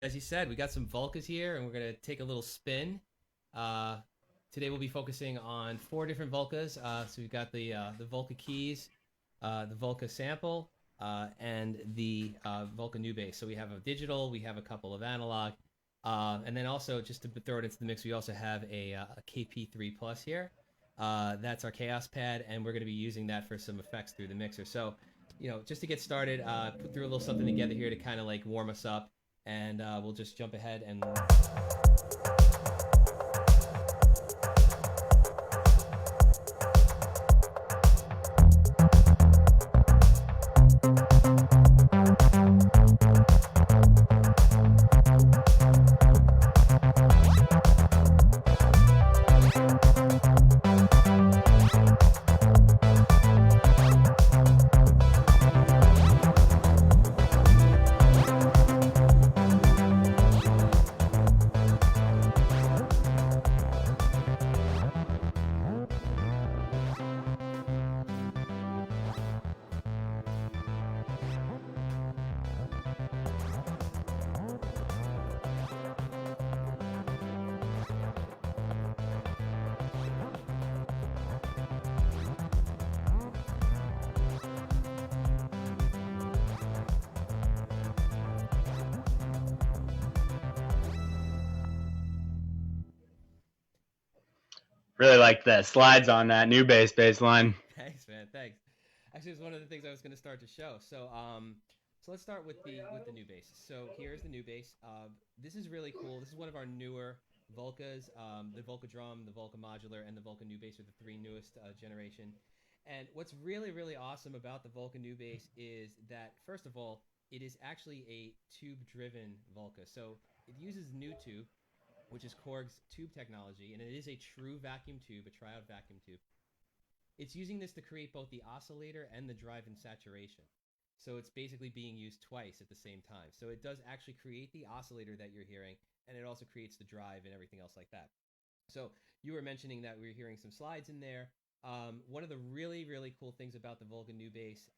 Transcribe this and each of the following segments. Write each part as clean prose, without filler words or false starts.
As you said, we got some Volcas here, and we're gonna take a little spin. Today we'll be focusing on 4 different Volcas. So we've got the Volca Keys, the Volca sample, and the Volca new bass. So we have a digital, we have a couple of analog, and then also just to throw it into the mix, we also have a KP3 Plus here. That's our Chaos pad, and we're going to be using that for some effects through the mixer. So, just to get started, put through a little something together here to kind of like warm us up, and we'll just jump ahead and. Really like the slides on that new bass line. Thanks, man. Thanks. Actually, it's one of the things I was going to start to show. So let's start with the new bass. So here's the new bass. This is really cool. This is one of our newer Volcas. The Volca Drum, the Volca Modular, and the Volca new bass are the 3 newest generation. And what's really, really awesome about the Volca new bass is that, first of all, it is actually a tube-driven Volca. So it uses new tube, which is Korg's tube technology, and it is a true vacuum tube, a tryout vacuum tube. It's using this to create both the oscillator and the drive and saturation. So it's basically being used twice at the same time. So it does actually create the oscillator that you're hearing, and it also creates the drive and everything else like that. So you were mentioning that we were hearing some slides in there. One of the really, really cool things about the Volca new bass,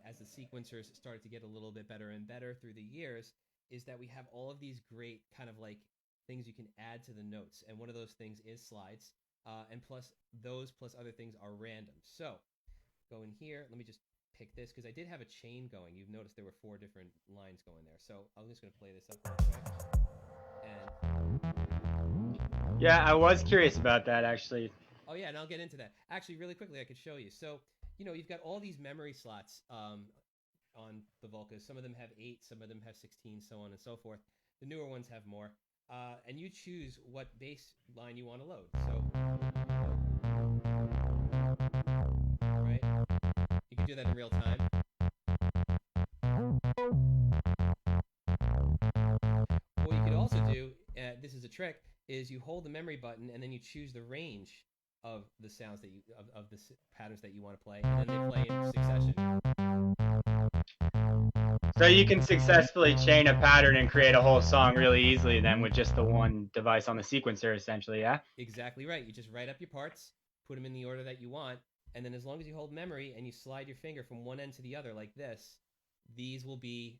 as the sequencers started to get a little bit better and better through the years, is that we have all of these great kind of like things you can add to the notes, and one of those things is slides, and plus other things are random. So go in here, let me just pick this because I did have a chain going. You've noticed there were 4 different lines going there, so I'm just going to play this up real quick. And yeah, I was curious about that actually. Oh yeah, and I'll get into that. Actually, really quickly, I could show you. So you've got all these memory slots on the Volcas. Some of them have 8, some of them have 16, so on and so forth. The newer ones have more. And you choose what bass line you want to load. So, right? You can do that in real time. What you could also do, this is a trick, is you hold the memory button and then you choose the range of the sounds that of the patterns that you want to play, and then they play in succession. So you can successfully chain a pattern and create a whole song really easily then with just the one device on the sequencer, essentially, yeah? Exactly right. You just write up your parts, put them in the order that you want, and then as long as you hold memory and you slide your finger from one end to the other like this, these will be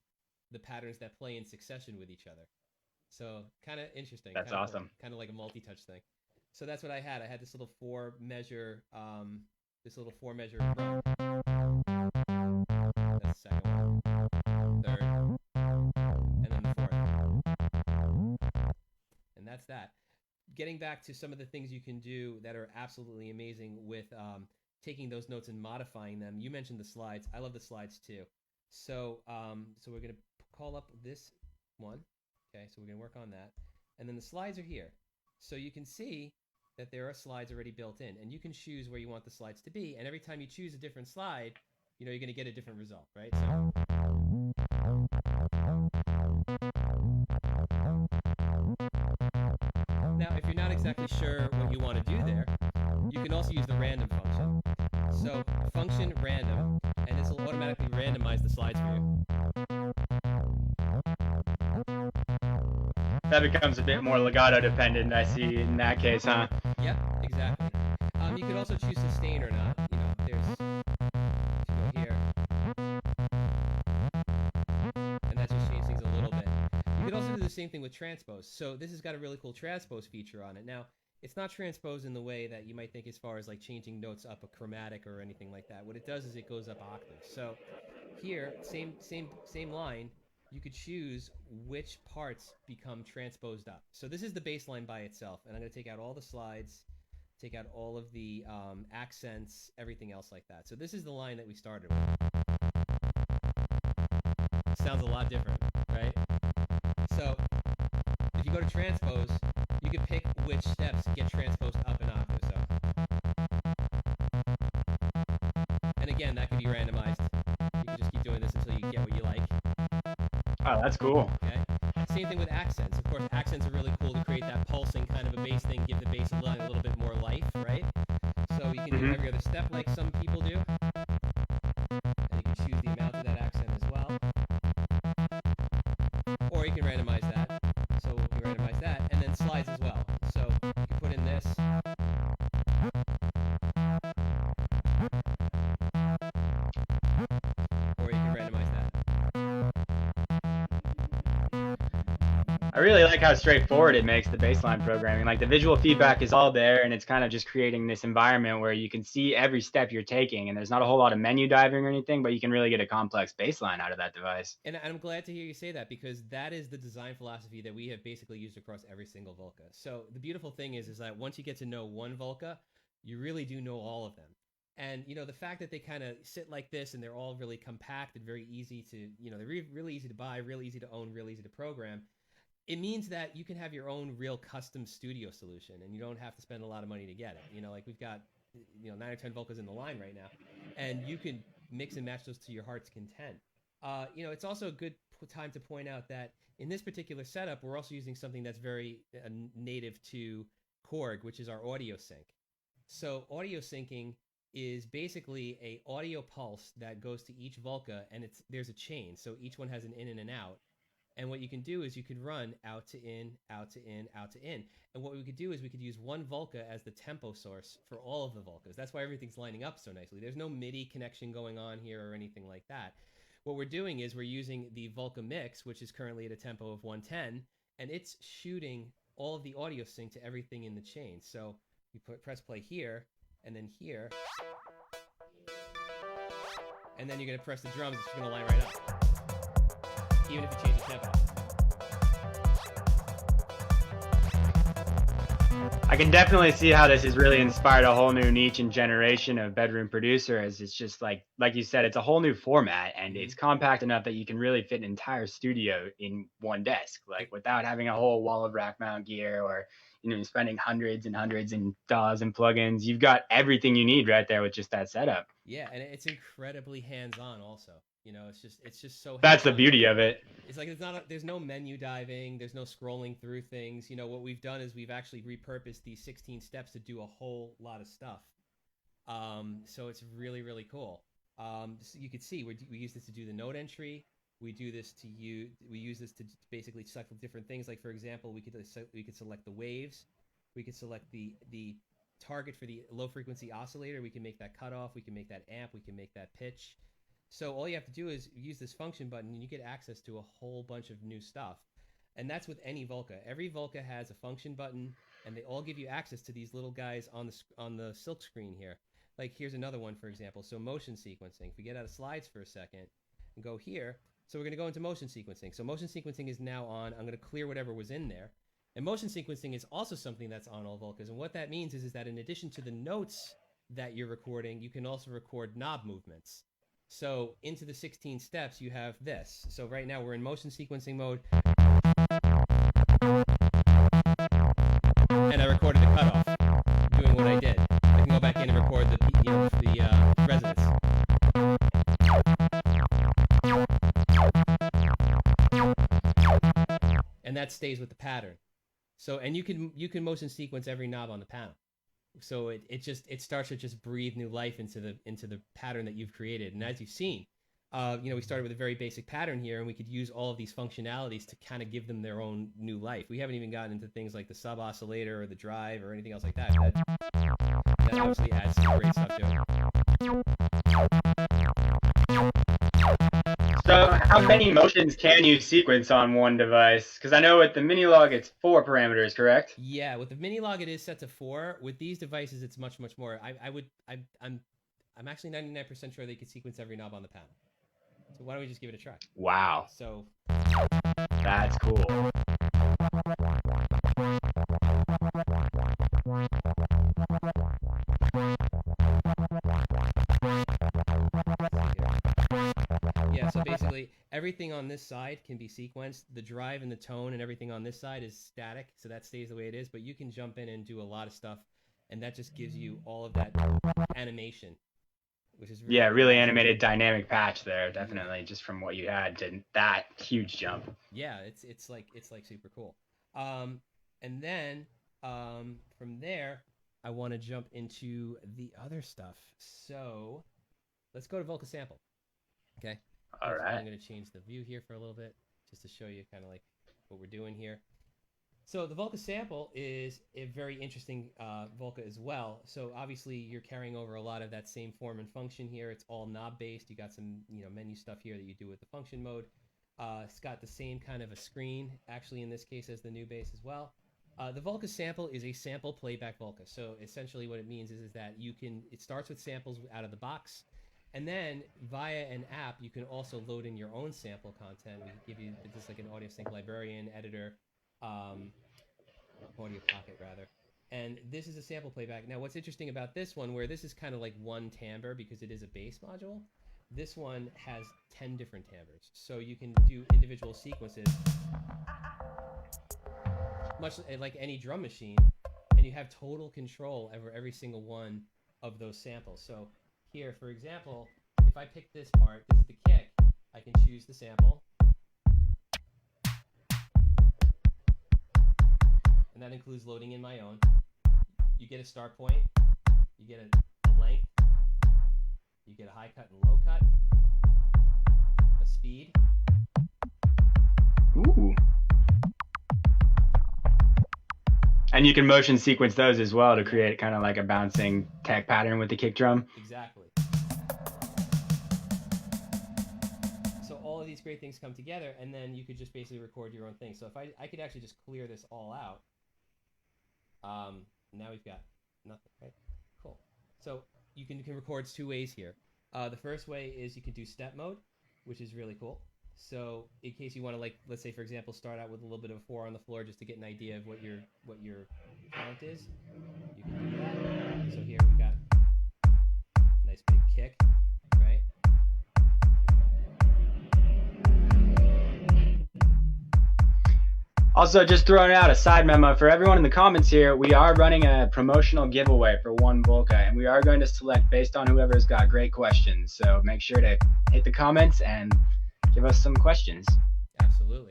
the patterns that play in succession with each other. So kind of interesting. That's awesome. Kind of like a multi-touch thing. So that's what I had. I had this little 4-measure run. That's the second one. Third, and then the 4th. And that's that. Getting back to some of the things you can do that are absolutely amazing with taking those notes and modifying them. You mentioned the slides. I love the slides too. So we're going to call up this one. Okay, so we're going to work on that. And then the slides are here. So you can see that there are slides already built in, and you can choose where you want the slides to be. And every time you choose a different slide, you're going to get a different result, right? So now, if you're not exactly sure what you want to do there, you can also use the random function. So function random, and this will automatically randomize the slides for you. That becomes a bit more legato dependent, I see, in that case, huh? Yep, exactly. You could also choose sustain or not. There's, if you go here, and that just changes things a little bit. You could also do the same thing with Transpose. So this has got a really cool Transpose feature on it. Now, it's not transposed in the way that you might think as far as like changing notes up a chromatic or anything like that. What it does is it goes up octaves. So here, same line, you could choose which parts become transposed up. So this is the bass line by itself, and I'm going to take out all the slides, take out all of the accents, everything else like that. So this is the line that we started with. Sounds a lot different, right? So if you go to Transpose, you can pick which steps get transposed up an octave. So, and again, that can be randomized. You can just keep doing this until you get what you like. Oh, that's cool. Okay. Same thing with accents. Of course, accents are really cool to create that pulsing kind of a bass thing, give the bass line a little bit more life, right? So you can do every other step like some people do. And you can choose the amount of that accent as well. Or you can randomize that. So we can randomize that. And then slides as well. So you can put in this. Or you can randomize that. I really like how straightforward it makes the baseline programming. Like the visual feedback is all there, and it's kind of just creating this environment where you can see every step you're taking, and there's not a whole lot of menu diving or anything, but you can really get a complex baseline out of that device. And I'm glad to hear you say that, because that is the design philosophy that we have basically used across every single Volca. So the beautiful thing is that once you get to know one Volca, you really do know all of them. And, you know, the fact that they kind of sit like this and they're all really compact and very easy to, you know, they're really easy to buy, really easy to own, really easy to program. It means that you can have your own real custom studio solution, and you don't have to spend a lot of money to get it. You know, like we've got, you know, 9 or 10 Volcas in the line right now, and you can mix and match those to your heart's content. You know, it's also a good time to point out that in this particular setup, we're also using something that's very native to Korg, which is our audio sync. So audio syncing is basically a audio pulse that goes to each Volca, and there's a chain. So each one has an in and an out. And what you can do is you can run out to in, out to in, out to in. And what we could do is we could use one Volca as the tempo source for all of the Volcas. That's why everything's lining up so nicely. There's no MIDI connection going on here or anything like that. What we're doing is we're using the Volca mix, which is currently at a tempo of 110, and it's shooting all of the audio sync to everything in the chain. So you press play here, and then here, and then you're going to press the drums. It's going to line right up, even if you change the tempo. I can definitely see how this has really inspired a whole new niche and generation of bedroom producers. It's just like you said, it's a whole new format, and it's compact enough that you can really fit an entire studio in one desk, like without having a whole wall of rack mount gear or, you know, spending hundreds and hundreds in DAWs and plugins. You've got everything you need right there with just that setup. Yeah, and it's incredibly hands-on also. You know, it's just so. That's the beauty of it. It's like there's no menu diving, there's no scrolling through things. You know, what we've done is we've actually repurposed these 16 steps to do a whole lot of stuff. So it's really, really cool. So you can see we use this to do the note entry. We use this to basically select different things. Like for example, we could select the waves. We could select the target for the low frequency oscillator. We can make that cutoff. We can make that amp. We can make that pitch. So all you have to do is use this function button, and you get access to a whole bunch of new stuff. And that's with any Volca. Every Volca has a function button, and they all give you access to these little guys on the silk screen here. Like here's another one, for example. So motion sequencing. If we get out of slides for a second and go here, so we're going to go into motion sequencing. So motion sequencing is now on. I'm going to clear whatever was in there. And motion sequencing is also something that's on all Volcas. And what that means is that in addition to the notes that you're recording, you can also record knob movements. So into the 16 steps, you have this. So right now we're in motion sequencing mode. And I recorded the cutoff, doing what I did. I can go back in and record the resonance. And that stays with the pattern. So, and you can motion sequence every knob on the panel. So it starts to just breathe new life into the pattern that you've created. And as you've seen, you know, we started with a very basic pattern here, and we could use all of these functionalities to kind of give them their own new life. We haven't even gotten into things like the sub oscillator or the drive or anything else like that. That obviously adds some great stuff to it. So How many motions can you sequence on one device? Because I know with the mini log it's 4 parameters, correct? Yeah, with the mini log it is set to 4. With these devices, it's much more. I'm actually 99% sure they could sequence every knob on the panel. So why don't we just give it a try? Wow. So that's cool. Yeah, so basically everything on this side can be sequenced. The drive and the tone and everything on this side is static, so that stays the way it is, but you can jump in and do a lot of stuff, and that just gives you all of that animation, which is really, really animated dynamic patch there, definitely, just from what you had to that huge jump. Yeah, it's like super cool. And then from there, I want to jump into the other stuff. So let's go to Volca Sample. Okay. All right. I'm going to change the view here for a little bit just to show you kind of like what we're doing here. So the Volca Sample is a very interesting Volca as well. So obviously you're carrying over a lot of that same form and function here. It's all knob based. You got some menu stuff here that you do with the function mode. It's got the same kind of a screen actually in this case as the new bass as well. The Volca Sample is a sample playback Volca. So essentially what it means is that it starts with samples out of the box. And then via an app, you can also load in your own sample content. We can give you just like an audio sync librarian, editor, audio pocket rather. And this is a sample playback. Now, what's interesting about this one, where this is kind of like one timbre because it is a bass module, this one has 10 different timbres. So you can do individual sequences, much like any drum machine, and you have total control over every single one of those samples. So here, for example, if I pick this part, this is the kick, I can choose the sample. And that includes loading in my own. You get a start point, you get a length, you get a high cut and low cut, a speed. Ooh. And you can motion sequence those as well to create kind of like a bouncing tech pattern with the kick drum. Exactly. So all of these great things come together, and then you could just basically record your own thing. So if I could actually just clear this all out. Now we've got nothing, right? Cool. So you can record 2 ways here. The first way is you can do step mode, which is really cool. So in case you want to, like, let's say for example, start out with a little bit of a 4 on the floor just to get an idea of what your count is, you can do that. So here we got a nice big kick, right? Also, just throwing out a side memo for everyone in the comments here, we are running a promotional giveaway for one Volca, and we are going to select based on whoever's got great questions. So make sure to hit the comments and give us some questions. Absolutely.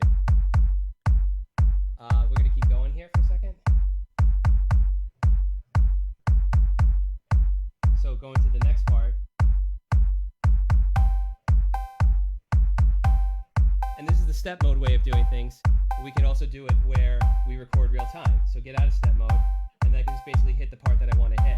We're going to keep going here for a second. So going to the next part. And this is the step mode way of doing things. We can also do it where we record real time. So get out of step mode, and then I can just basically hit the part that I want to hit.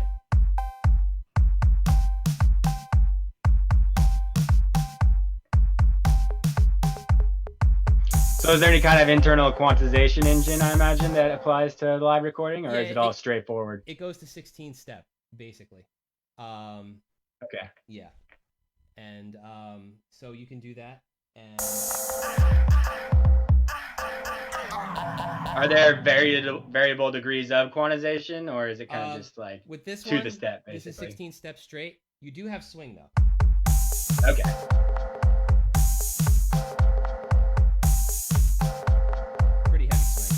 So is there any kind of internal quantization engine, I imagine, that applies to the live recording, or is it all straightforward? It goes to 16 step, basically. Okay. Yeah. And so you can do that. And are there variable degrees of quantization, or is it kind of just like with this to one, the step, basically? This is 16 steps straight. You do have swing, though. Okay. Pretty heavy swing.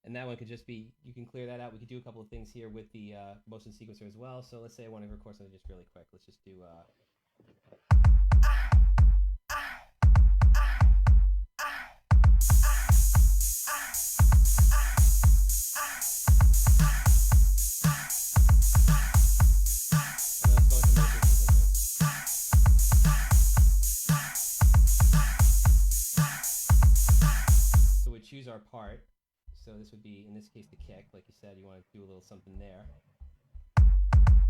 And that one could just be, you can clear that out. We could do a couple of things here with the motion sequencer as well. So let's say I want to record something just really quick. Let's just do... So we choose our part. So So this would be, in this case, the kick. Like you said, you want to do a little something there.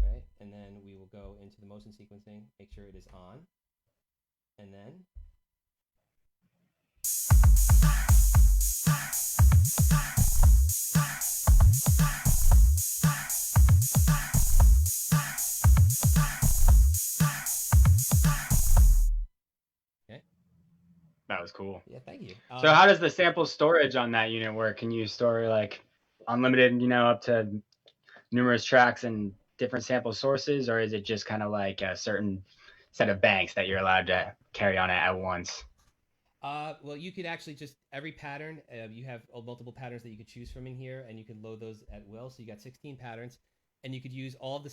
Right? And then we will go into the motion sequencing, make sure it is on. And then that was cool. Yeah, thank you. So how does the sample storage on that unit work? Can you store like unlimited, up to numerous tracks and different sample sources, or is it just kind of like a certain set of banks that you're allowed to carry on it at once? Well, you could actually just, every pattern, you have multiple patterns that you could choose from in here, and you could load those at will. So you got 16 patterns, and you could use all of the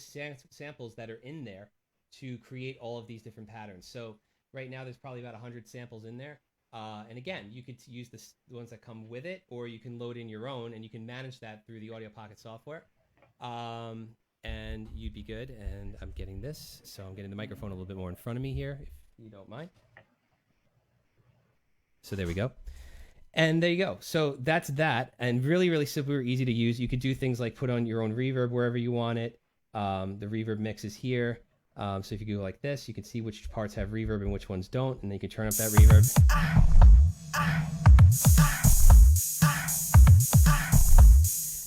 samples that are in there to create all of these different patterns. So right now there's probably about 100 samples in there. And again, you could use the ones that come with it, or you can load in your own, and you can manage that through the Audio Pocket software. And you'd be good. And I'm getting this, so I'm getting the microphone a little bit more in front of me here, if you don't mind. So there we go. And there you go. So that's that. And really, really super easy to use. You could do things like put on your own reverb wherever you want it. The reverb mix is here. So if you go like this, you can see which parts have reverb and which ones don't, and then you can turn up that reverb.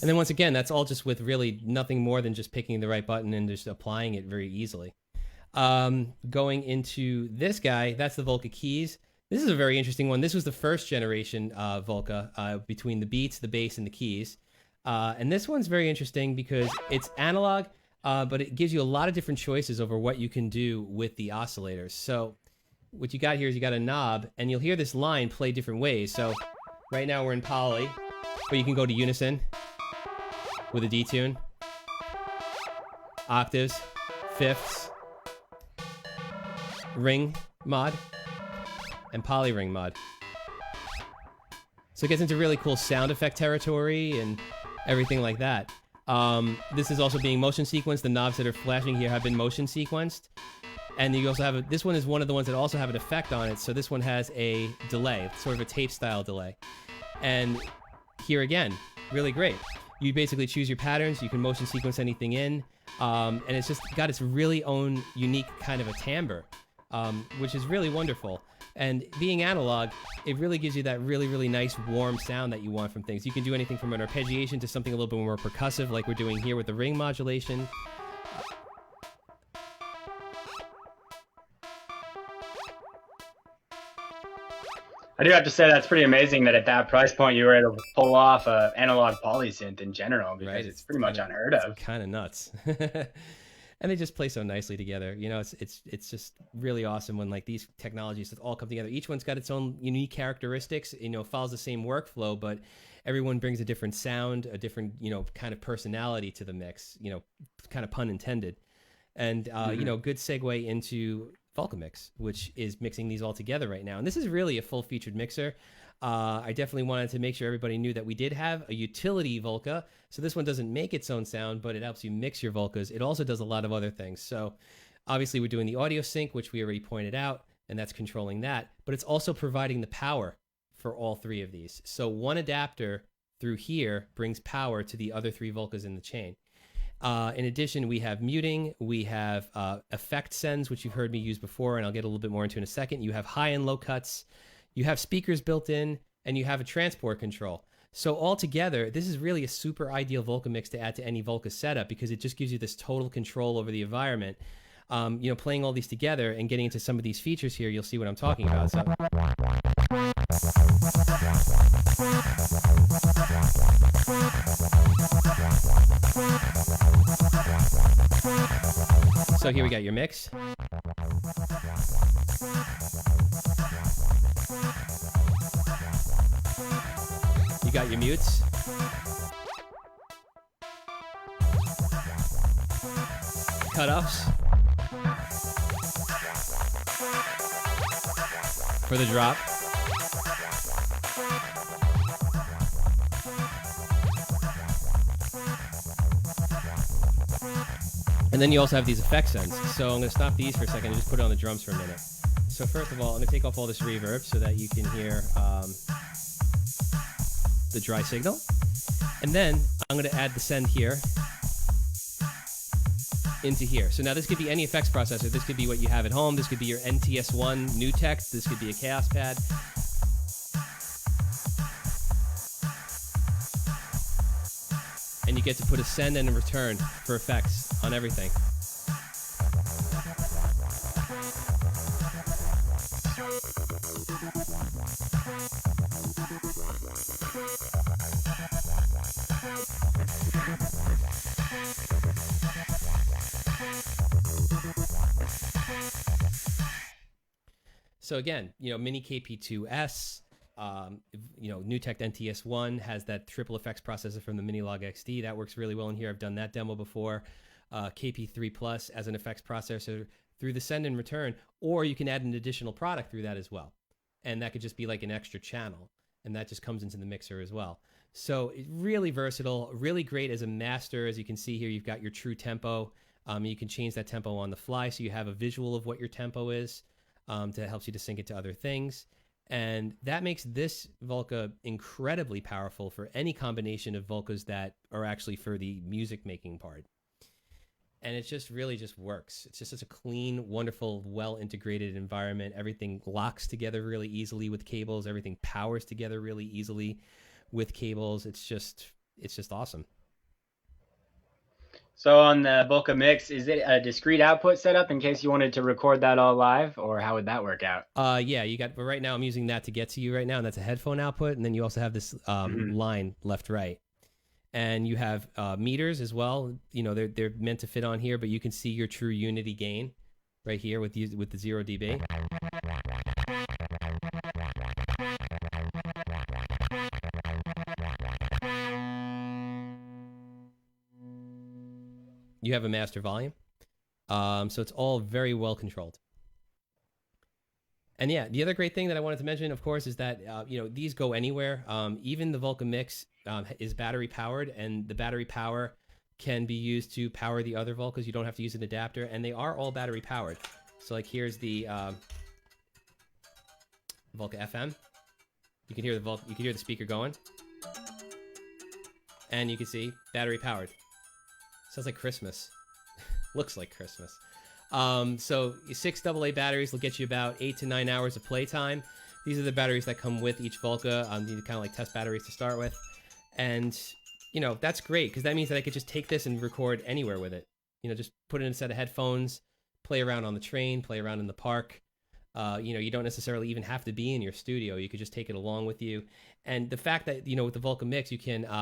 And then once again, that's all just with really nothing more than just picking the right button and just applying it very easily. Going into this guy, that's the Volca Keys. This is a very interesting one. This was the first generation Volca between the beats, the bass, and the keys. And this one's very interesting because it's analog, but it gives you a lot of different choices over what you can do with the oscillators. So what you got here is you got a knob, and you'll hear this line play different ways. So right now we're in poly, but you can go to unison with a detune, octaves, fifths, ring mod, and poly ring mod. So it gets into really cool sound effect territory and everything like that. This is also being motion sequenced. The knobs that are flashing here have been motion sequenced. And you also have this one is one of the ones that also have an effect on it. So this one has a delay, sort of a tape style delay. And here again, really great. You basically choose your patterns. You can motion sequence anything in. And it's just got its really own unique kind of a timbre, which is really wonderful. And being analog, it really gives you that really, really nice warm sound that you want from things. You can do anything from an arpeggiation to something a little bit more percussive, like we're doing here with the ring modulation. I do have to say that's pretty amazing that at that price point you were able to pull off an analog polysynth in general, because right? It's pretty much unheard of. It's kind of nuts. And they just play so nicely together. You know, it's just really awesome when like these technologies all come together. Each one's got its own unique characteristics, you know, follows the same workflow, but everyone brings a different sound, a different, you know, kind of personality to the mix, you know, kind of pun intended. And, you know, good segue into Volca Mix, which is mixing these all together right now. And this is really a full-featured mixer. I definitely wanted to make sure everybody knew that we did have a utility Volca. So this one doesn't make its own sound, but it helps you mix your Volcas. It also does a lot of other things. So obviously we're doing the audio sync, which we already pointed out, and that's controlling that. But it's also providing the power for all three of these. So one adapter through here brings power to the other three Volcas in the chain. In addition, we have muting, we have effect sends, which you've heard me use before, and I'll get a little bit more into in a second. You have high and low cuts, you have speakers built in, and you have a transport control. So altogether, this is really a super ideal Volca mix to add to any Volca setup, because it just gives you this total control over the environment. You know, playing all these together and getting into some of these features here, you'll see what I'm talking about. So here we got your mix. You got your mutes. Cutoffs. For the drop. And then you also have these effect sends. So I'm going to stop these for a second and just put it on the drums for a minute. So first of all, I'm going to take off all this reverb so that you can hear the dry signal. And then I'm going to add the send here into here. So now this could be any effects processor. This could be what you have at home. This could be your NTS1 new tech. This could be a Chaos Pad. And you get to put a send and a return for effects on everything. So again, Mini KP2S, NewTek NTS1 has that triple effects processor from the Minilog XD. That works really well in here. I've done that demo before. KP3 Plus as an effects processor through the send and return, or you can add an additional product through that as well. And that could just be like an extra channel, and that just comes into the mixer as well. So it's really versatile, really great as a master. As you can see here, you've got your true tempo. You can change that tempo on the fly, so you have a visual of what your tempo is. To helps you to sync it to other things. And that makes this Volca incredibly powerful for any combination of Volcas that are actually for the music making part. And it just really just works. It's just such a clean, wonderful, well-integrated environment. Everything locks together really easily with cables. Everything powers together really easily with cables. It's just awesome. So on the Volca Mix, is it a discrete output setup in case you wanted to record that all live, or how would that work out? Yeah, but right now I'm using that to get to you right now, and that's a headphone output, and then you also have this line left-right. And you have meters as well. They're meant to fit on here, but you can see your true unity gain right here with the 0 dB. You have a master volume. So it's all very well controlled. And yeah, the other great thing that I wanted to mention, of course, is that, these go anywhere. Even the Volca Mix is battery powered, and the battery power can be used to power the other Volcas. You don't have to use an adapter, and they are all battery powered. So like here's the Volca FM. You can hear the speaker going. And you can see battery powered. Sounds like Christmas. Looks like Christmas. So 6 AA batteries will get you about 8 to 9 hours of playtime. These are the batteries that come with each Volca. These are kind of like test batteries to start with. And, that's great because that means that I could just take this and record anywhere with it. Just put in a set of headphones, play around on the train, play around in the park. You don't necessarily even have to be in your studio. You could just take it along with you. And the fact that, with the Volca Mix, you can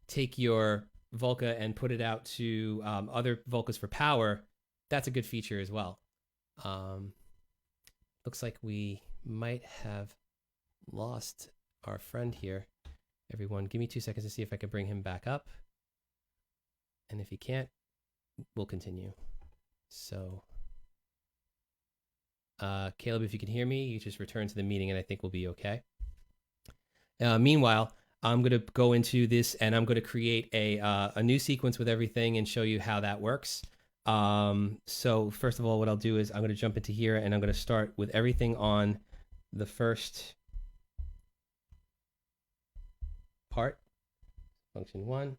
take your Volca and put it out to other Volcas for power, that's a good feature as well. Looks like we might have lost our friend here. Everyone, give me 2 seconds to see if I can bring him back up. And if he can't, we'll continue. So, Caleb, if you can hear me, you just return to the meeting and I think we'll be okay. Meanwhile, I'm going to go into this and I'm going to create a new sequence with everything and show you how that works. So first of all, what I'll do is I'm going to jump into here and I'm going to start with everything on the first part, function 1,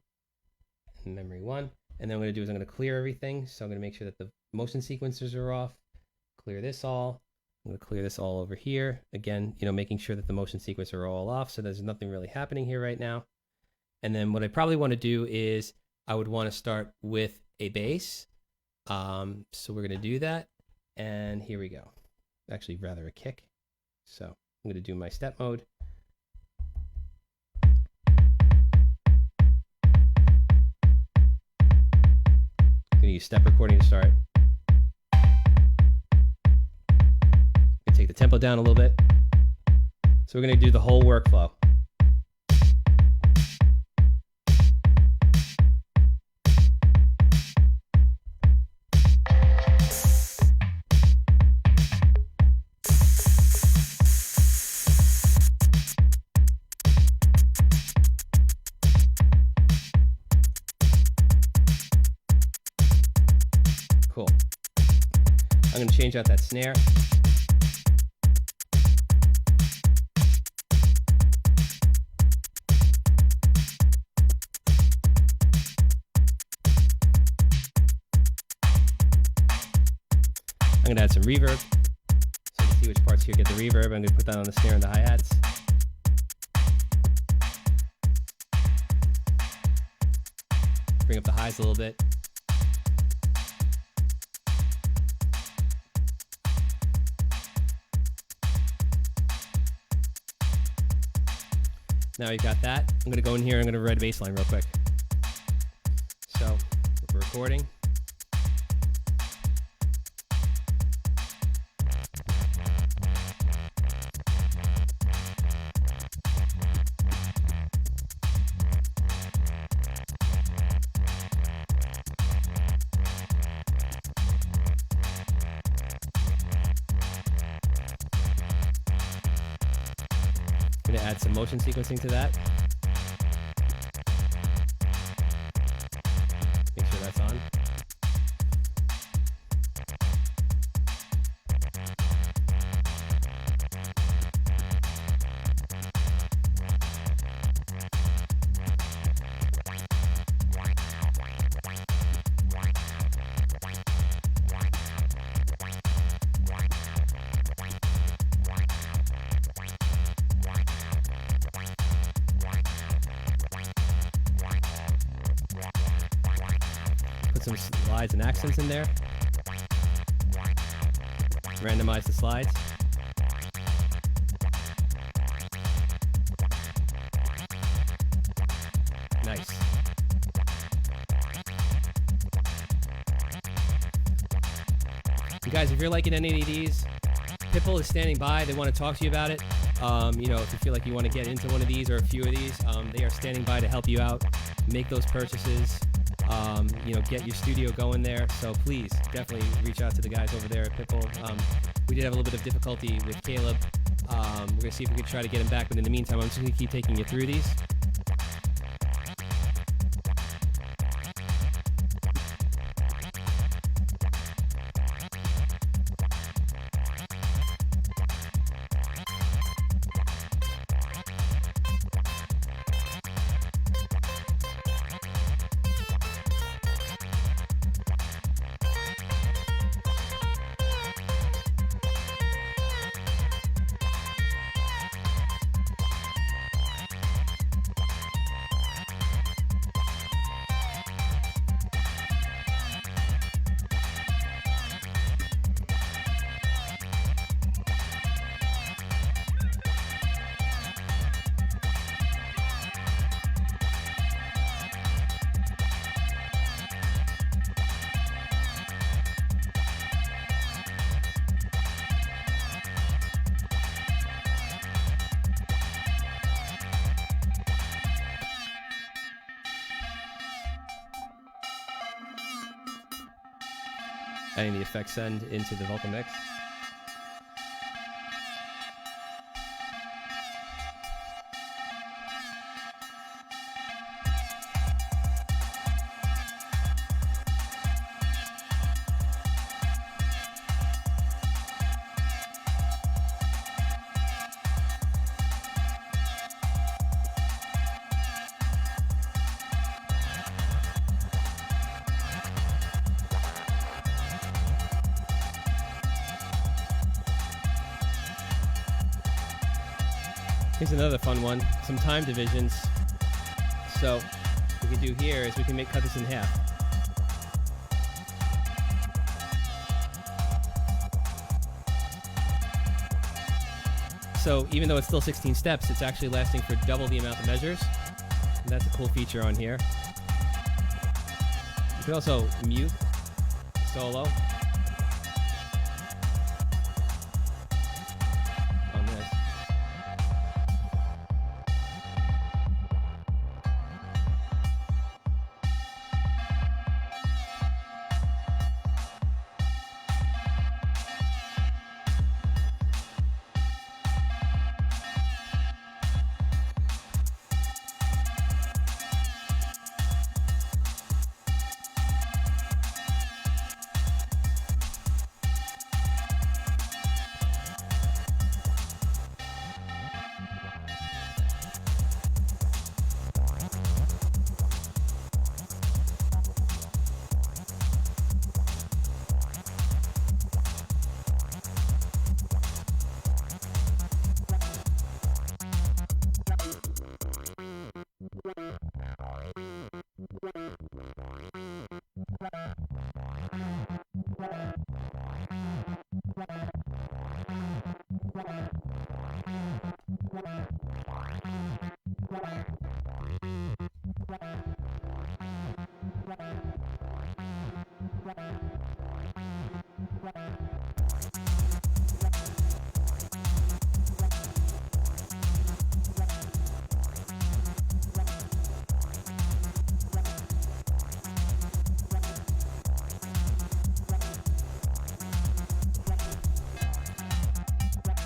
and memory 1. And then what I'm going to do is I'm going to clear everything. So I'm going to make sure that the motion sequencers are off, clear this all. I'm going to clear this all over here. Again, making sure that the motion sequencer are all off, so there's nothing really happening here right now. And then what I probably want to do is I would want to start with a bass. So we're going to do that. And here we go. Actually, rather a kick. So I'm going to do my step mode. I'm going to use step recording to start. Take the tempo down a little bit. So we're going to do the whole workflow. Cool. I'm going to change out that snare. I'm going to add some reverb. So you can see which parts here get the reverb. I'm going to put that on the snare and the hi-hats. Bring up the highs a little bit. Now you got that. I'm going to go in here and I'm going to write a bass line real quick. So, we're recording. I'm going to add some motion sequencing to that. Make sure that's on. Some slides and accents in there. Randomize the slides. Nice. You guys, if you're liking any of these, Pitbull is standing by. They want to talk to you about it. You know, if you feel like you want to get into one of these or a few of these, they are standing by to help you out, make those purchases. You know, get your studio going there. So please, definitely reach out to the guys over there at Pitbull. We did have a little bit of difficulty with Caleb. We're going to see if we can try to get him back, but in the meantime, I'm just going to keep taking you through these. Adding the effects send into the vocal mix. Here's another fun one, some time divisions. So what we can do here is we can cut this in half. So even though it's still 16 steps, it's actually lasting for double the amount of measures. And that's a cool feature on here. You can also mute solo.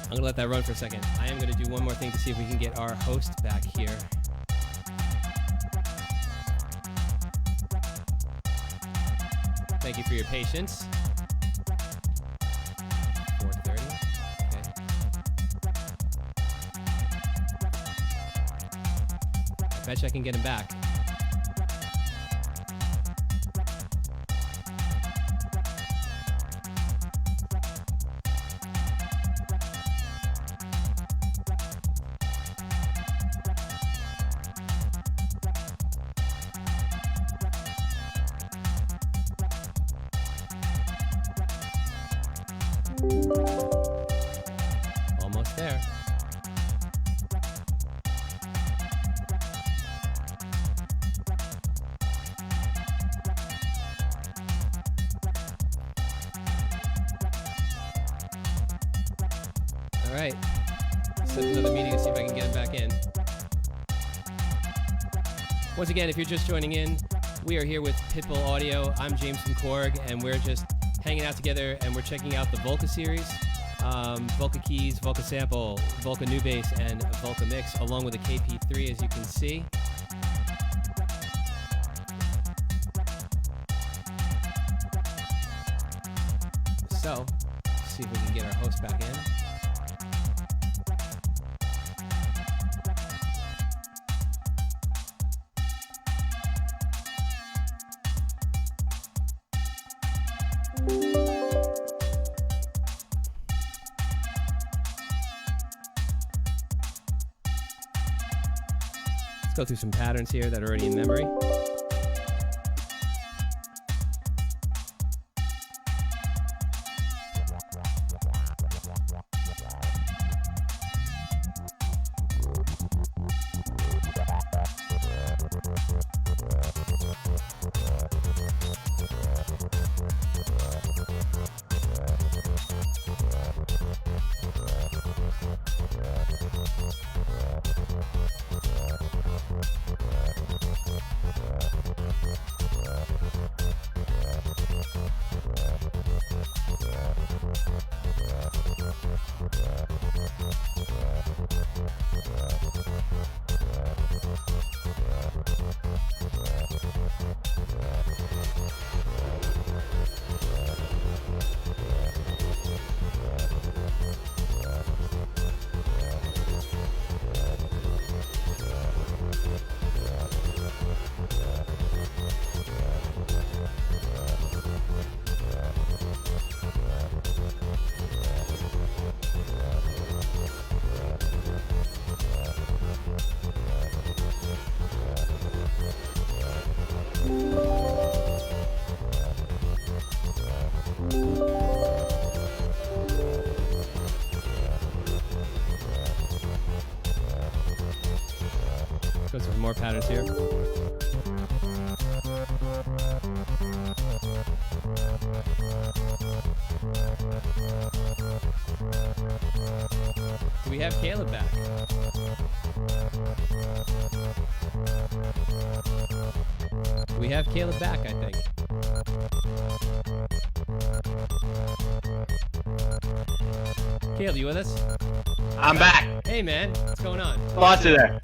I'm gonna let that run for a second. I am gonna do one more thing to see if we can get our host back here. Thank you for your patience. 4:30. Okay. I bet you I can get him back. Almost there. All right. Set another meeting to see if I can get him back in. Once again, if you're just joining in, we are here with Pitbull Audio. I'm James from Korg, and we're just hanging out together, and we're checking out the Volca series, Volca Keys, Volca Sample, Volca New Bass, and Volca Mix, along with a KP3, as you can see. So, let's see if we can get our host back in. Go through some patterns here that are already in memory. Go some more patterns here. Do we have Caleb back? We have Caleb back, I think. Caleb, you with us? I'm back. Hey, man. What's going on? Lots of there.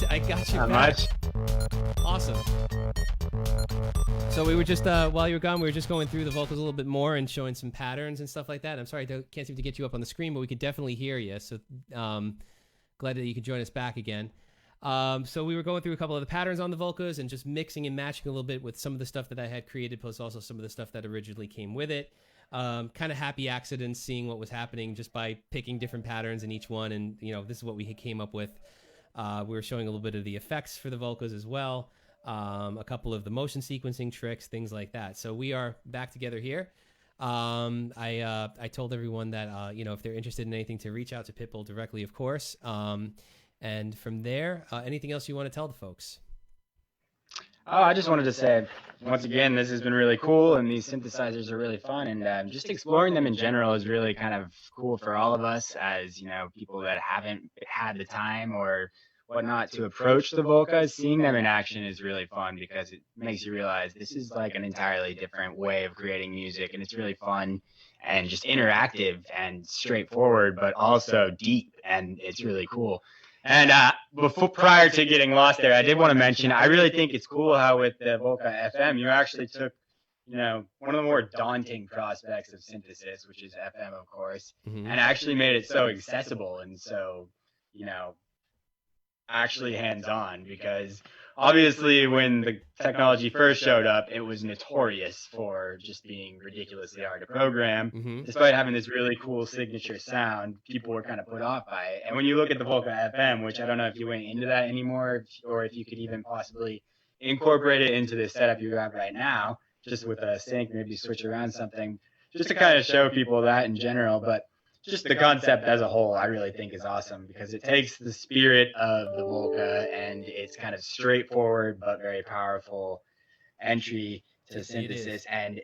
I got you Not back. much. Awesome. So we were just, while you were gone, we were just going through the vocals a little bit more and showing some patterns and stuff like that. I'm sorry, I can't seem to get you up on the screen, but we could definitely hear you. So glad that you could join us back again. So we were going through a couple of the patterns on the Volcas and just mixing and matching a little bit with some of the stuff that I had created, plus also some of the stuff that originally came with it. Kind of happy accidents, seeing what was happening just by picking different patterns in each one. And, you know, this is what we came up with. We were showing a little bit of the effects for the Volcas as well. A couple of the motion sequencing tricks, things like that. So we are back together here. I told everyone that, you know, if they're interested in anything, to reach out to Pitbull directly, of course. And from there, anything else you want to tell the folks? Oh, I just wanted to say, once again, this has been really cool, and these synthesizers are really fun, and just exploring them in general is really kind of cool for all of us as, you know, people that haven't had the time or whatnot to approach the Volcas, seeing them in action is really fun because it makes you realize this is like an entirely different way of creating music, and it's really fun and just interactive and straightforward, but also deep, and it's really cool. And prior to getting lost there, I did want to mention, I really think it's cool how with the Volca FM, you actually took, one of the more daunting prospects of synthesis, which is FM, of course, and actually made it so accessible and so, actually hands-on, because obviously when the technology first showed up, it was notorious for just being ridiculously hard to program. Despite having this really cool signature sound, people were kind of put off by it. And when you look at the Volca FM, which I don't know if you went into that anymore, or if you could even possibly incorporate it into the setup you have right now, just with a sync, maybe switch around something, just to kind of show people that in general. But just the concept as a whole, I really think is awesome, because it takes the spirit of the Volca and it's kind of straightforward but very powerful entry to synthesis and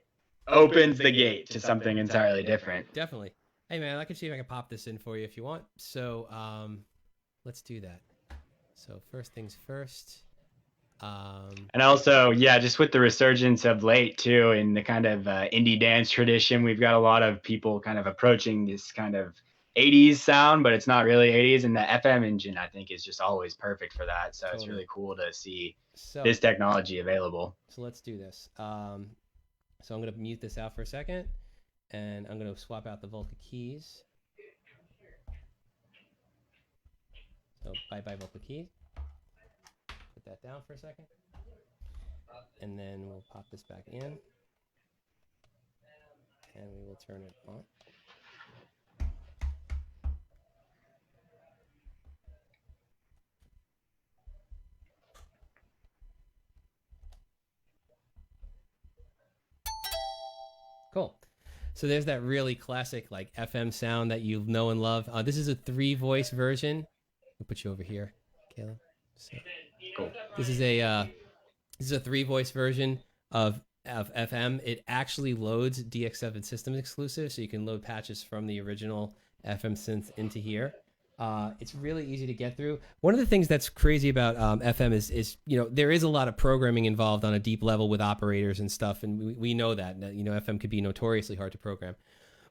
opens the gate to something entirely different. Definitely. Hey man, I can see if I can pop this in for you if you want. So let's do that. So first things first. And also, just with the resurgence of late too, in the kind of indie dance tradition, we've got a lot of people kind of approaching this kind of 80s sound, but it's not really 80s. And the FM engine, I think, is just always perfect for that. So It's really cool to see this technology available. So let's do this. So I'm going to mute this out for a second, and I'm going to swap out the Volca Keys. So bye-bye Volca Keys. Put that down for a second, and then we'll pop this back in, and we will turn it on. Cool. So there's that really classic like FM sound that you know and love. This is a 3-voice version. I'll put you over here, Caleb. So, cool. This is a 3-voice version of FM. It actually loads DX7 system exclusive, so you can load patches from the original FM synth into here. It's really easy to get through. One of the things that's crazy about FM is there is a lot of programming involved on a deep level with operators and stuff, and we know that. FM could be notoriously hard to program.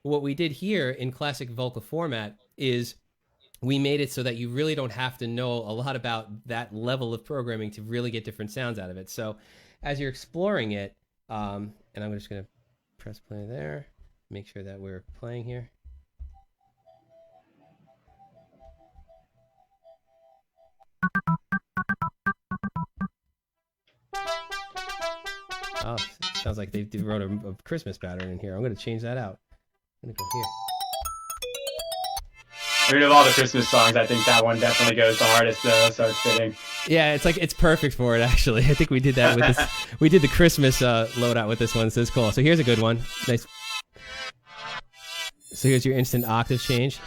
What we did here in classic Volca format is we made it so that you really don't have to know a lot about that level of programming to really get different sounds out of it. So as you're exploring it, and I'm just going to press play there, make sure that we're playing here. Oh, sounds like they wrote a Christmas pattern in here. I'm going to change that out. I'm going to go here. I mean, of all the Christmas songs, I think that one definitely goes the hardest, though, so it's fitting. Yeah, it's perfect for it, actually. I think we did that with this. We did the Christmas loadout with this one, so it's cool. So here's a good one. Nice. So here's your instant octave change.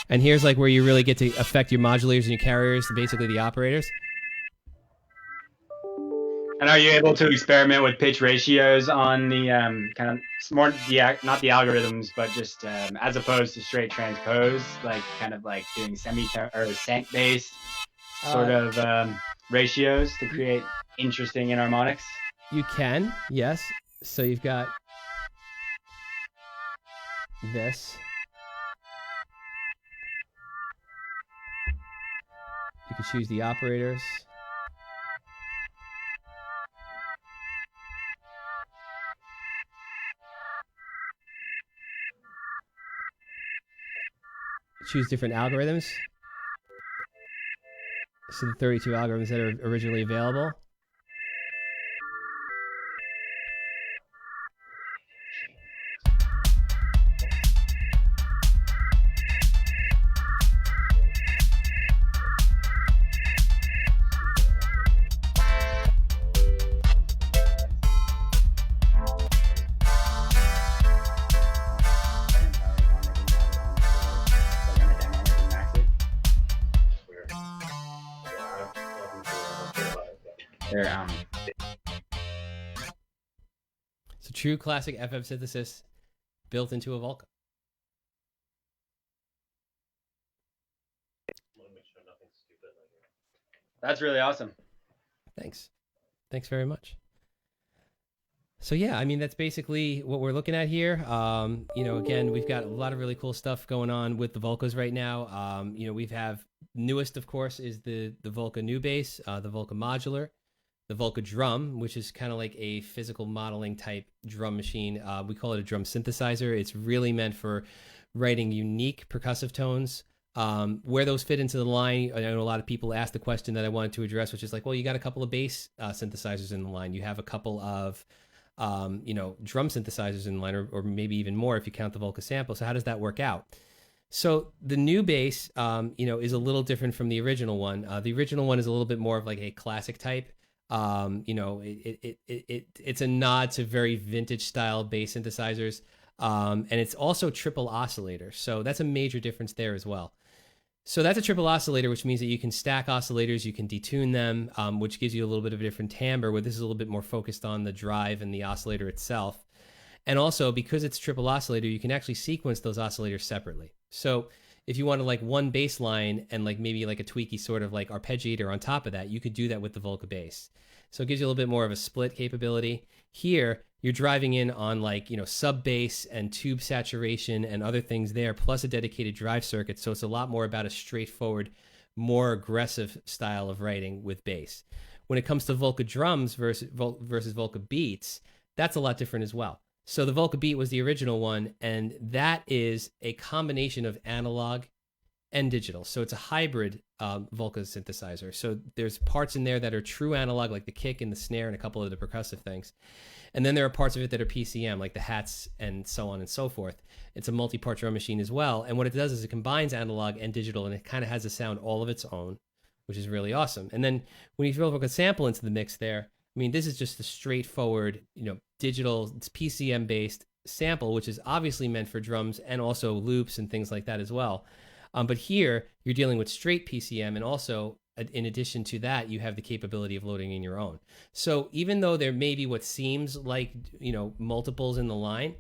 And here's like where you really get to affect your modulators and your carriers, basically the operators. And are you able to experiment with pitch ratios on the kind of more, not the algorithms, but just as opposed to straight transpose, like kind of like doing or cent based sort of ratios to create interesting enharmonics? You can, yes. So you've got this. You can choose the operators. Choose different algorithms. So the 32 algorithms that are originally available. So true classic FM synthesis built into a Volca. That's really awesome. Thanks. Thanks very much. So yeah, I mean, that's basically what we're looking at here. You know, again, we've got a lot of really cool stuff going on with the Volcas right now. You know, we've have newest, of course, is the Volca new bass, the Volca Modular, the Volca Drum, which is kind of like a physical modeling type drum machine. We call it a drum synthesizer. It's really meant for writing unique percussive tones. Where those fit into the line, I know a lot of people asked the question that I wanted to address, which is like, well, you got a couple of bass synthesizers in the line. You have a couple of you know, drum synthesizers in line, or maybe even more if you count the Volca sample. So how does that work out? So the new bass, you know, is a little different from the original one. The original one is a little bit more of like a classic type. You know, it's a nod to very vintage style bass synthesizers, and it's also triple oscillator. So that's a major difference there as well. So that's a triple oscillator, which means that you can stack oscillators, you can detune them, which gives you a little bit of a different timbre, where this is a little bit more focused on the drive and the oscillator itself. And also, because it's triple oscillator, you can actually sequence those oscillators separately. So if you wanted like one bass line and like maybe like a tweaky sort of like arpeggiator on top of that, you could do that with the Volca bass. So it gives you a little bit more of a split capability. Here, you're driving in on like, you know, sub bass and tube saturation and other things there, plus a dedicated drive circuit. So it's a lot more about a straightforward, more aggressive style of writing with bass. When it comes to Volca drums versus Volca beats, that's a lot different as well. So the Volca beat was the original one, and that is a combination of analog and digital. So it's a hybrid Volca synthesizer. So there's parts in there that are true analog, like the kick and the snare and a couple of the percussive things. And then there are parts of it that are PCM, like the hats and so on and so forth. It's a multi-part drum machine as well. And what it does is it combines analog and digital, and it kind of has a sound all of its own, which is really awesome. And then when you throw a sample into the mix there, I mean, this is just a straightforward, you know, digital, it's PCM-based sample, which is obviously meant for drums and also loops and things like that as well. But here, you're dealing with straight PCM, and also, in addition to that, you have the capability of loading in your own. So even though there may be what seems like, you know, multiples in the line,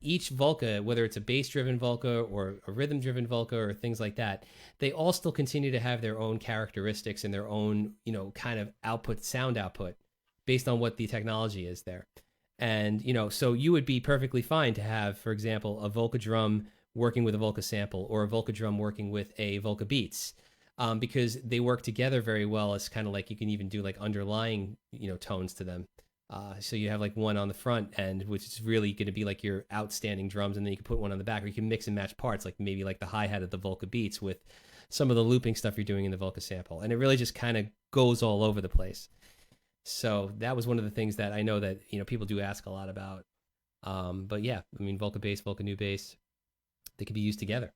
each Volca, whether it's a bass-driven Volca or a rhythm-driven Volca or things like that, they all still continue to have their own characteristics and their own, you know, kind of output, sound output, based on what the technology is there. And, you know, so you would be perfectly fine to have, for example, a Volca drum working with a Volca sample, or a Volca drum working with a Volca beats, because they work together very well. As kind of like you can even do like underlying, you know, tones to them. So you have like one on the front end, which is really going to be like your outstanding drums, and then you can put one on the back, or you can mix and match parts, like maybe like the hi-hat of the Volca beats with some of the looping stuff you're doing in the Volca sample. And it really just kind of goes all over the place. So that was one of the things that I know that, you know, people do ask a lot about. But yeah, I mean, Volca bass, Volca new bass, they could be used together,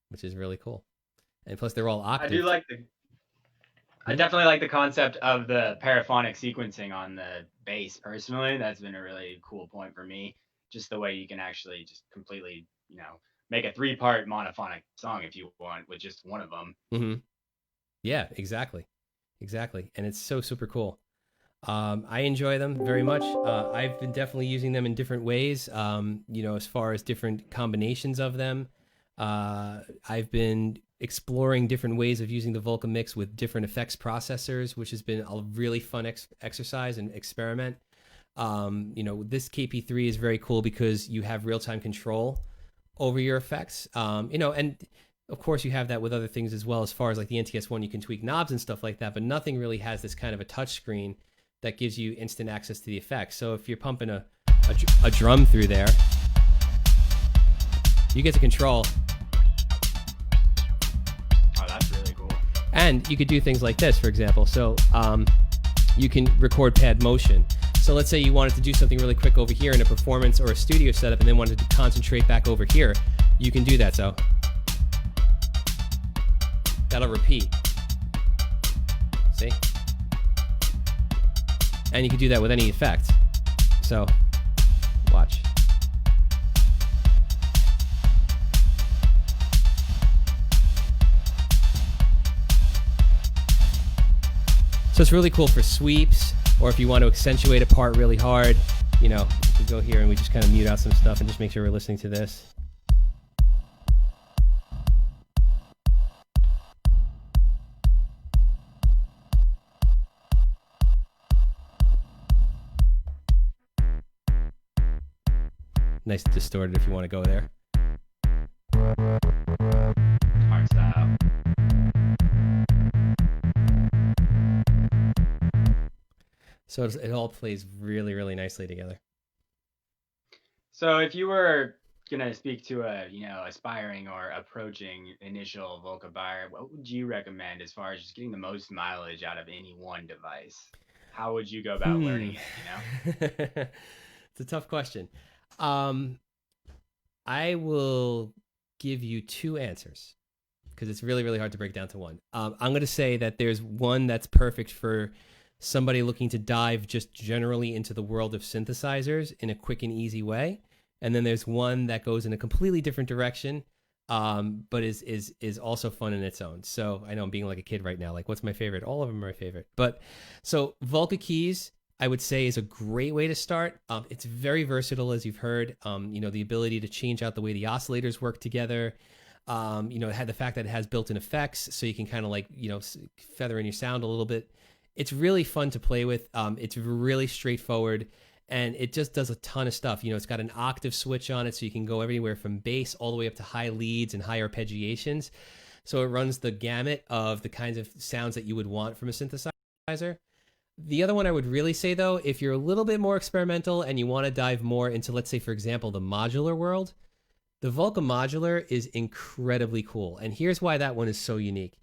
which is really cool. And plus they're all octave. I definitely like the concept of the paraphonic sequencing on the bass personally. That's been a really cool point for me. Just the way you can actually just completely, you know, make a 3-part monophonic song if you want with just one of them. Mm-hmm. Yeah, exactly. And it's so super cool. I enjoy them very much. I've been definitely using them in different ways, you know, as far as different combinations of them. I've been exploring different ways of using the Volca mix with different effects processors, which has been a really fun exercise and experiment. You know, this KP3 is very cool because you have real-time control over your effects, you know, and of course you have that with other things as well. As far as like the NTS1, you can tweak knobs and stuff like that, but nothing really has this kind of a touch screen that gives you instant access to the effects. So if you're pumping a drum through there, you get to control. Oh, that's really cool. And you could do things like this, for example. So you can record pad motion. So let's say you wanted to do something really quick over here in a performance or a studio setup, and then wanted to concentrate back over here. You can do that. So that'll repeat. See? And you can do that with any effect. So, watch. So it's really cool for sweeps, or if you want to accentuate a part really hard, you know, you can go here and we just kind of mute out some stuff and just make sure we're listening to this. nice and distorted if you want to go there. Hard style. So it all plays really, really nicely together. So if you were gonna speak to a aspiring or approaching initial Volca buyer, what would you recommend as far as just getting the most mileage out of any one device? How would you go about learning it? It's a tough question. I will give you two answers because it's really, really hard to break down to one. I'm going to say that there's one that's perfect for somebody looking to dive just generally into the world of synthesizers in a quick and easy way. And then there's one that goes in a completely different direction, but is also fun in its own. So I know I'm being like a kid right now. Like, what's my favorite? All of them are my favorite. But so Volca Keys, I would say, is a great way to start. It's very versatile, as you've heard. The ability to change out the way the oscillators work together. It had the fact that it has built-in effects, so you can kind of like, feather in your sound a little bit. It's really fun to play with. It's really straightforward, and it just does a ton of stuff. It's got an octave switch on it, so you can go everywhere from bass all the way up to high leads and high arpeggiations. So it runs the gamut of the kinds of sounds that you would want from a synthesizer. The other one I would really say, though, if you're a little bit more experimental and you want to dive more into, let's say, for example, the modular world, the Volca Modular is incredibly cool. And here's why that one is so unique.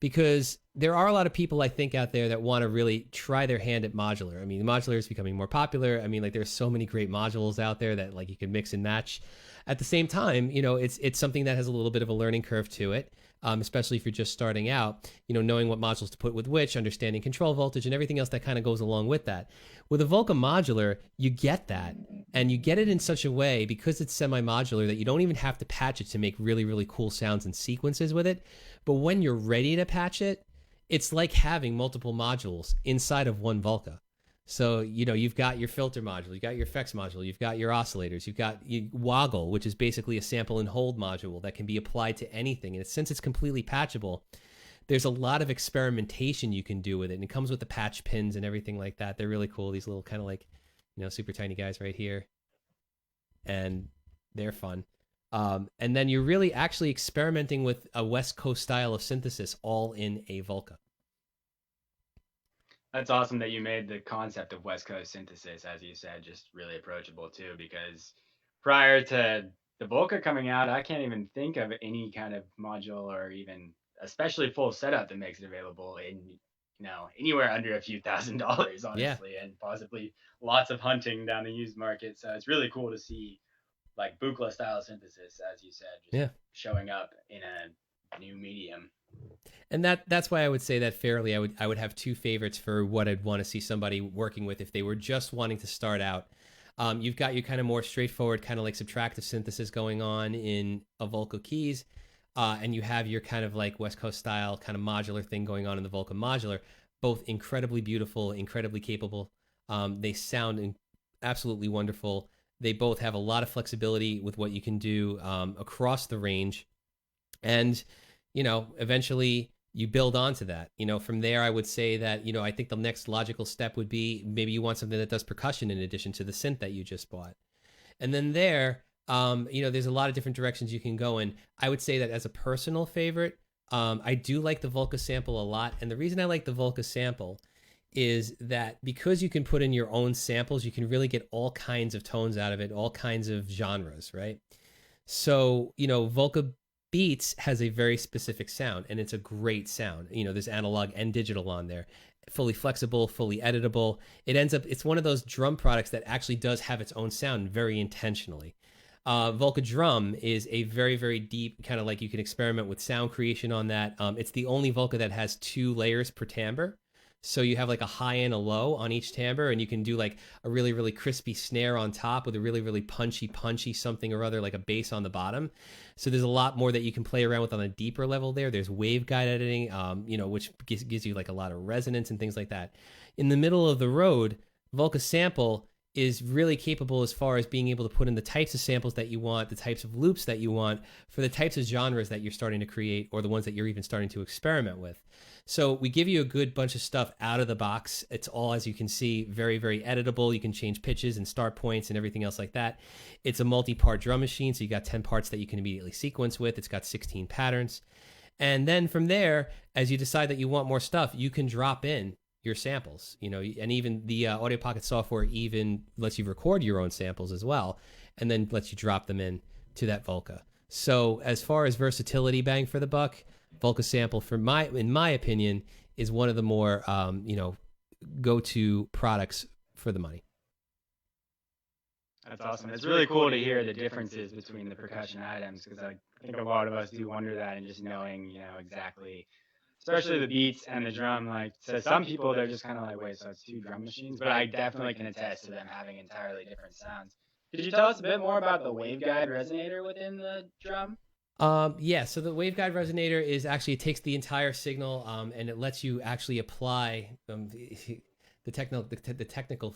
Because there are a lot of people, I think, out there that want to really try their hand at modular. I mean, modular is becoming more popular. I mean, like, there's so many great modules out there that, like, you can mix and match. At the same time, it's something that has a little bit of a learning curve to it, especially if you're just starting out, knowing what modules to put with which, understanding control voltage and everything else that kind of goes along with that. With a Volca Modular, you get that, and you get it in such a way, because it's semi-modular, that you don't even have to patch it to make really, really cool sounds and sequences with it. But when you're ready to patch it, it's like having multiple modules inside of one Volca. So, you've got your filter module, you've got your effects module, you've got your oscillators, you've got your woggle, which is basically a sample and hold module that can be applied to anything. And since it's completely patchable, there's a lot of experimentation you can do with it. And it comes with the patch pins and everything like that. They're really cool. These little kind of like, super tiny guys right here. And they're fun. And then you're really actually experimenting with a West Coast style of synthesis all in a Volca. That's awesome that you made the concept of West Coast synthesis, as you said, just really approachable too, because prior to the Volca coming out, I can't even think of any kind of module or even especially full setup that makes it available in, anywhere under a few $1,000s, honestly, and possibly lots of hunting down the used market. So it's really cool to see like Buchla style synthesis, as you said, just showing up in a new medium. And that's why I would say that fairly, I would have two favorites for what I'd want to see somebody working with if they were just wanting to start out. You've got your kind of more straightforward kind of like subtractive synthesis going on in a Volca Keys, and you have your kind of like West Coast style kind of modular thing going on in the Volca Modular. Both incredibly beautiful, incredibly capable. They sound absolutely wonderful. They both have a lot of flexibility with what you can do across the range. And eventually you build onto that. From there, I would say that, I think the next logical step would be maybe you want something that does percussion in addition to the synth that you just bought. And then there, there's a lot of different directions you can go in. I would say that as a personal favorite, I do like the Volca sample a lot. And the reason I like the Volca sample is that because you can put in your own samples, you can really get all kinds of tones out of it, all kinds of genres, right? So, Volca Beats has a very specific sound, and it's a great sound. There's analog and digital on there, fully flexible, fully editable. It's one of those drum products that actually does have its own sound very intentionally. Volca Drum is a very, very deep kind of like you can experiment with sound creation on that. It's the only Volca that has 2 layers per timbre. So you have like a high and a low on each timbre, and you can do like a really, really crispy snare on top with a really, really punchy something or other, like a bass on the bottom. So there's a lot more that you can play around with on a deeper level there. There's waveguide editing, which gives you like a lot of resonance and things like that. In the middle of the road, Volca Sample is really capable as far as being able to put in the types of samples that you want, the types of loops that you want for the types of genres that you're starting to create or the ones that you're even starting to experiment with. So we give you a good bunch of stuff out of the box. It's all, as you can see, very, very editable. You can change pitches and start points and everything else like that. It's a multi-part drum machine, so you got 10 parts that you can immediately sequence with. It's got 16 patterns. And then from there, as you decide that you want more stuff, you can drop in your samples, and even the Audio Pocket software even lets you record your own samples as well, and then lets you drop them in to that Volca. So as far as versatility, bang for the buck, Volca sample, in my opinion, is one of the more go-to products for the money. That's awesome. It's really cool to hear the differences between the percussion items, because I think a lot of us do wonder that, and just knowing, exactly, especially the beats and the drum. Like, so some people, they're just kind of like, wait, so it's two drum machines? But I definitely can attest to them having entirely different sounds. Could you tell us a bit more about the waveguide resonator within the drum? Yeah, so the waveguide resonator is actually, it takes the entire signal and it lets you actually apply the technical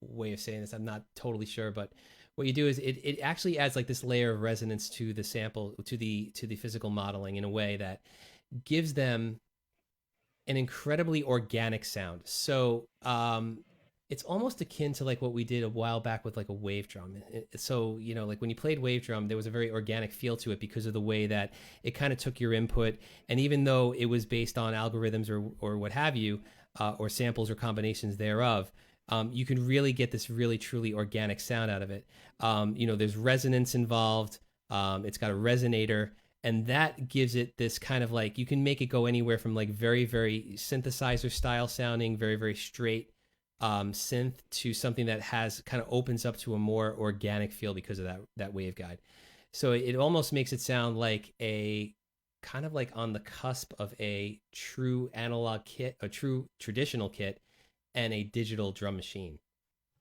way of saying this. I'm not totally sure, but what you do is it actually adds like this layer of resonance to the sample, to the physical modeling in a way that gives them an incredibly organic sound. So it's almost akin to like what we did a while back with like a wave drum. So, like when you played wave drum, there was a very organic feel to it because of the way that it kind of took your input. And even though it was based on algorithms or what have you, or samples or combinations thereof, you can really get this really truly organic sound out of it. There's resonance involved. It's got a resonator, and that gives it this kind of like, you can make it go anywhere from like very, very synthesizer style sounding, very, very straight synth, to something that has kind of opens up to a more organic feel because of that waveguide. So it almost makes it sound like a kind of like on the cusp of a true analog kit, a true traditional kit, and a digital drum machine.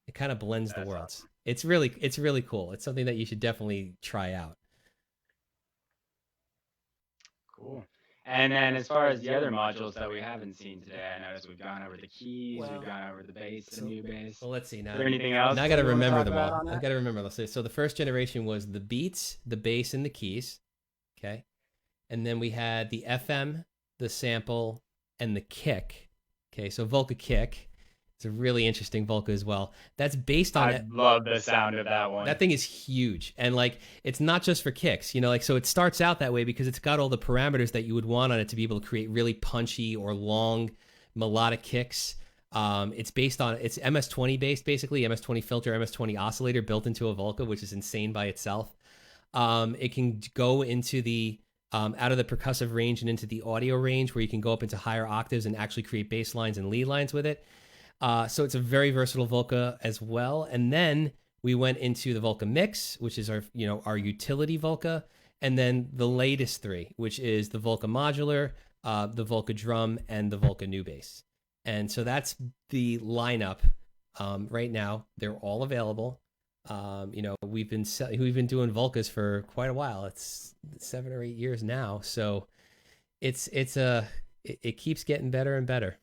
It kind of blends the worlds. Awesome. It's really cool. It's something that you should definitely try out. Cool. And then as far as the other modules that we haven't seen today, I noticed we've gone over the keys, we've gone over the bass, the new bass. Well, let's see now. Is there anything else? Now I got to remember them all. I got to remember. Let's say, so the first generation was the beats, the bass, and the keys. Okay. And then we had the FM, the sample, and the kick. Okay. So Volca Kick. It's a really interesting Volca as well. That's based on I love the sound of that one. That thing is huge. And like, it's not just for kicks, so it starts out that way because it's got all the parameters that you would want on it to be able to create really punchy or long melodic kicks. It's MS-20 based, basically, MS-20 filter, MS-20 oscillator built into a Volca, which is insane by itself. It can go into the out of the percussive range and into the audio range, where you can go up into higher octaves and actually create bass lines and lead lines with it. So it's a very versatile Volca as well. And then we went into the Volca Mix, which is our utility Volca, and then the latest three, which is the Volca Modular, the Volca Drum, and the Volca New Bass. And so that's the lineup right now. They're all available. We've been doing Volcas for quite a while. It's 7 or 8 years now. So it keeps getting better and better.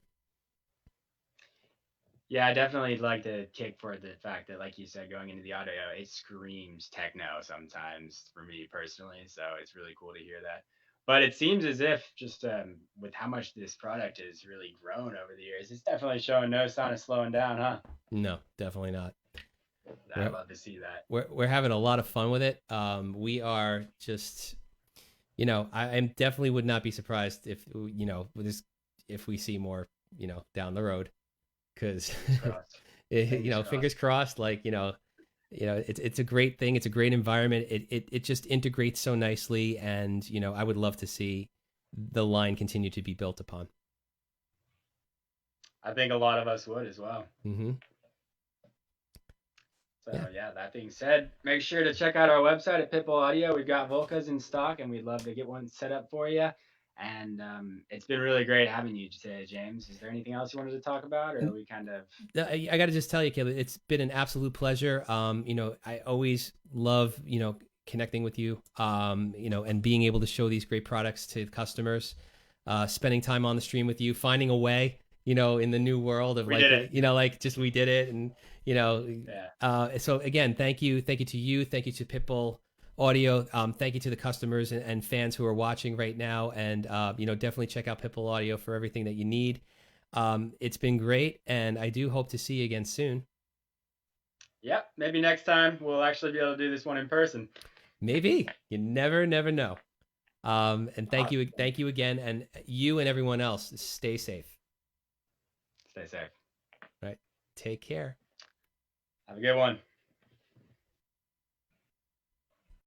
Yeah, I definitely like to kick for the fact that, like you said, going into the audio, it screams techno sometimes for me personally. So it's really cool to hear that. But it seems as if just with how much this product has really grown over the years, it's definitely showing no sign of slowing down, huh? No, definitely not. I'd love to see that. We're having a lot of fun with it. We are just, I definitely would not be surprised if we see more, down the road. Because fingers crossed, like it's a great thing. It's a great environment. It just integrates so nicely, and I would love to see the line continue to be built upon. I think a lot of us would as well. Mm-hmm. So yeah, that being said, make sure to check out our website at Pitbull Audio. We've got Volcas in stock, and we'd love to get one set up for you. And it's been really great having you today, James. Is there anything else you wanted to talk about, or are we kind of... I got to just tell you, Caleb, it's been an absolute pleasure. I always love, connecting with you, and being able to show these great products to customers, spending time on the stream with you, finding a way, in the new world of We did it. like just we did it, and Yeah. so again, thank you to you, thank you to Pitbull Audio, thank you to the customers and fans who are watching right now, and definitely check out Pitbull Audio for everything that you need. It's been great, and I do hope to see you again soon. Yep, maybe next time we'll actually be able to do this one in person. Maybe. You never know. And thank you again, and you and everyone else, stay safe. Stay safe. Right. Take care. Have a good one.